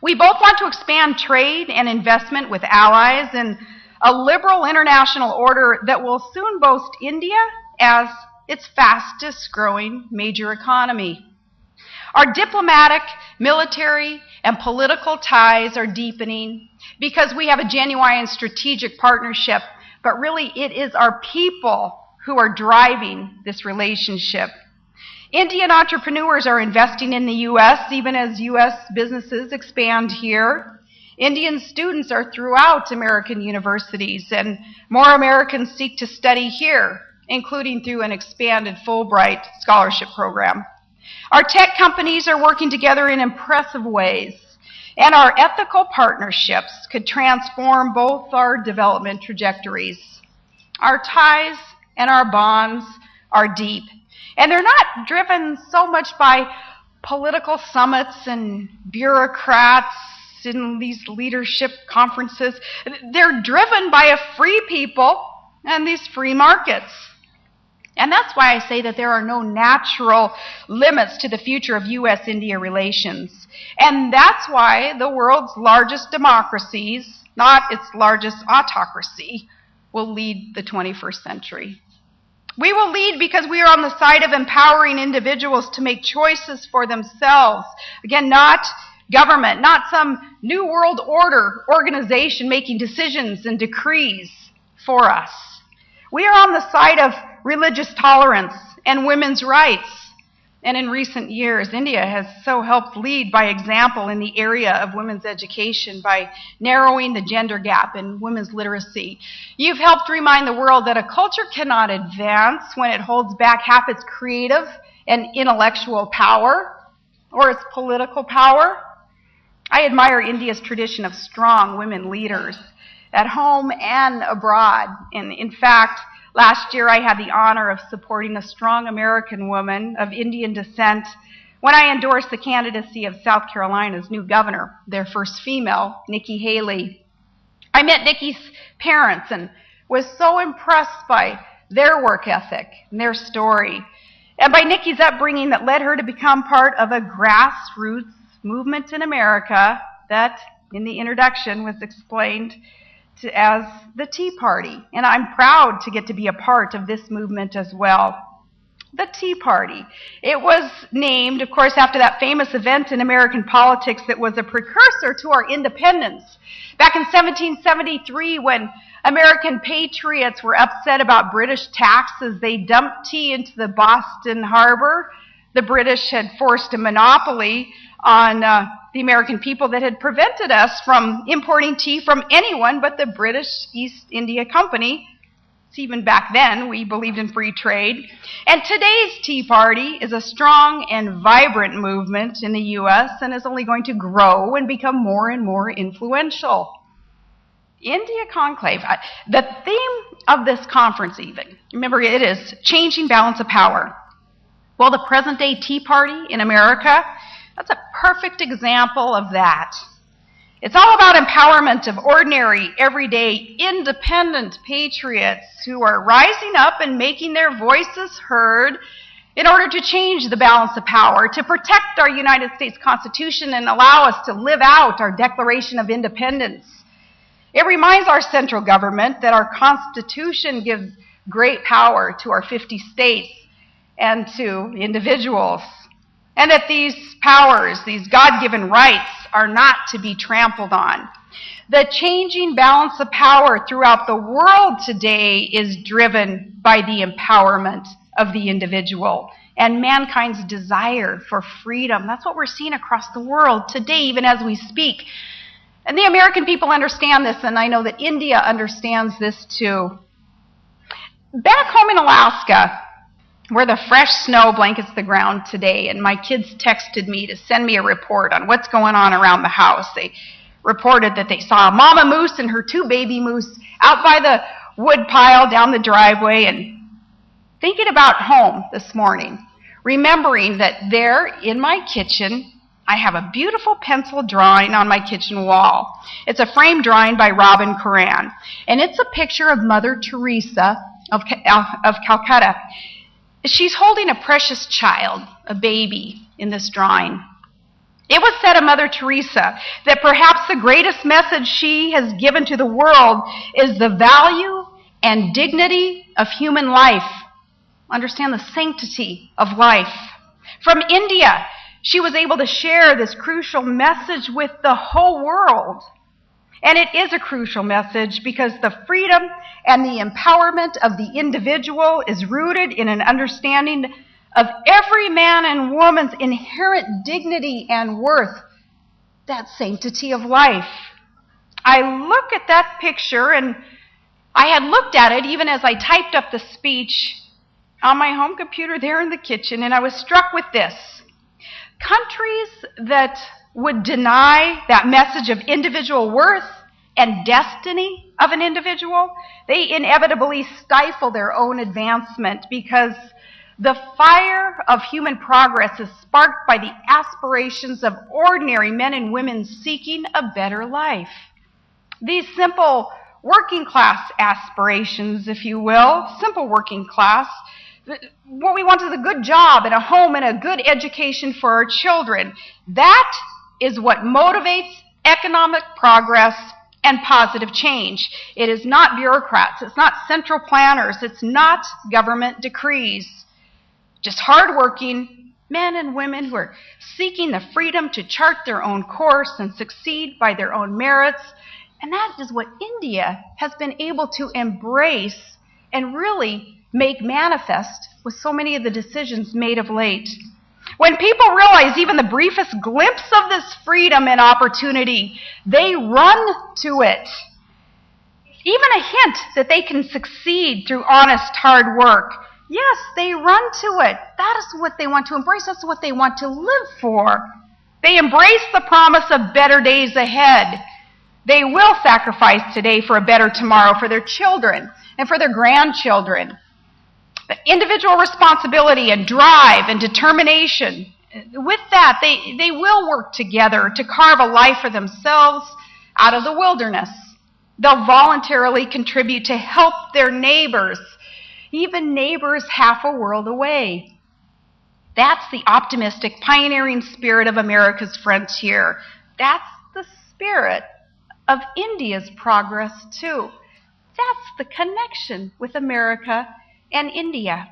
We both want to expand trade and investment with allies in a liberal international order that will soon boast India as its fastest growing major economy. Our diplomatic, military, and political ties are deepening because we have a genuine strategic partnership, but really it is our people who are driving this relationship. Indian entrepreneurs are investing in the U.S., even as U.S. businesses expand here. Indian students are throughout American universities, and more Americans seek to study here, including through an expanded Fulbright scholarship program. Our tech companies are working together in impressive ways, and our ethical partnerships could transform both our development trajectories. Our ties and our bonds are deep, and they're not driven so much by political summits and bureaucrats in these leadership conferences. They're driven by a free people and these free markets. And that's why I say that there are no natural limits to the future of U.S.-India relations. And that's why the world's largest democracies, not its largest autocracy, will lead the 21st century. We will lead because we are on the side of empowering individuals to make choices for themselves. Again, not government, not some new world order organization making decisions and decrees for us. We are on the side of religious tolerance and women's rights. And in recent years, India has so helped lead by example in the area of women's education by narrowing the gender gap in women's literacy. You've helped remind the world that a culture cannot advance when it holds back half its creative and intellectual power or its political power. I admire India's tradition of strong women leaders at home and abroad. And in fact, last year I had the honor of supporting a strong American woman of Indian descent when I endorsed the candidacy of South Carolina's new governor, their first female, Nikki Haley. I met Nikki's parents and was so impressed by their work ethic and their story, and by Nikki's upbringing that led her to become part of a grassroots movement in America that, in the introduction, was explained as the Tea Party. And I'm proud to get to be a part of this movement as well. The Tea Party. It was named, of course, after that famous event in American politics that was a precursor to our independence. Back in 1773, when American patriots were upset about British taxes, they dumped tea into the Boston Harbor. The British had forced a monopoly on the American people that had prevented us from importing tea from anyone but the British East India Company. So even back then, we believed in free trade. And today's Tea Party is a strong and vibrant movement in the U.S. and is only going to grow and become more and more influential. India Conclave, the theme of this conference even, remember it is changing balance of power. Well, the present-day Tea Party in America, that's a perfect example of that. It's all about empowerment of ordinary, everyday, independent patriots who are rising up and making their voices heard in order to change the balance of power, to protect our United States Constitution and allow us to live out our Declaration of Independence. It reminds our central government that our Constitution gives great power to our 50 states and to individuals, and that these powers, these God-given rights, are not to be trampled on. The changing balance of power throughout the world today is driven by the empowerment of the individual and mankind's desire for freedom. That's what we're seeing across the world today, even as we speak. And the American people understand this, and I know that India understands this too. Back home in Alaska, where the fresh snow blankets the ground today, and my kids texted me to send me a report on what's going on around the house. They reported that they saw a mama moose and her 2 baby moose out by the wood pile down the driveway, and thinking about home this morning, remembering that there in my kitchen, I have a beautiful pencil drawing on my kitchen wall. It's a frame drawing by Robin Coran, and it's a picture of Mother Teresa of Calcutta. She's holding a precious child, a baby, in this drawing. It was said of Mother Teresa that perhaps the greatest message she has given to the world is the value and dignity of human life. Understand the sanctity of life. From India, she was able to share this crucial message with the whole world. And it is a crucial message because the freedom and the empowerment of the individual is rooted in an understanding of every man and woman's inherent dignity and worth, that sanctity of life. I look at that picture, and I had looked at it even as I typed up the speech on my home computer there in the kitchen, and I was struck with this. Countries that would deny that message of individual worth and destiny of an individual, they inevitably stifle their own advancement because the fire of human progress is sparked by the aspirations of ordinary men and women seeking a better life. These simple working class aspirations, if you will, simple working class, what we want is a good job and a home and a good education for our children. That is what motivates economic progress and positive change. It is not bureaucrats. It's not central planners. It's not government decrees. Just hardworking men and women who are seeking the freedom to chart their own course and succeed by their own merits. And that is what India has been able to embrace and really make manifest with so many of the decisions made of late. When people realize even the briefest glimpse of this freedom and opportunity, they run to it. Even a hint that they can succeed through honest, hard work, yes, they run to it. That is what they want to embrace. That's what they want to live for. They embrace the promise of better days ahead. They will sacrifice today for a better tomorrow for their children and for their grandchildren. The individual responsibility and drive and determination, with that, they will work together to carve a life for themselves out of the wilderness. They'll voluntarily contribute to help their neighbors, even neighbors half a world away. That's the optimistic, pioneering spirit of America's frontier. That's the spirit of India's progress, too. That's the connection with America and India.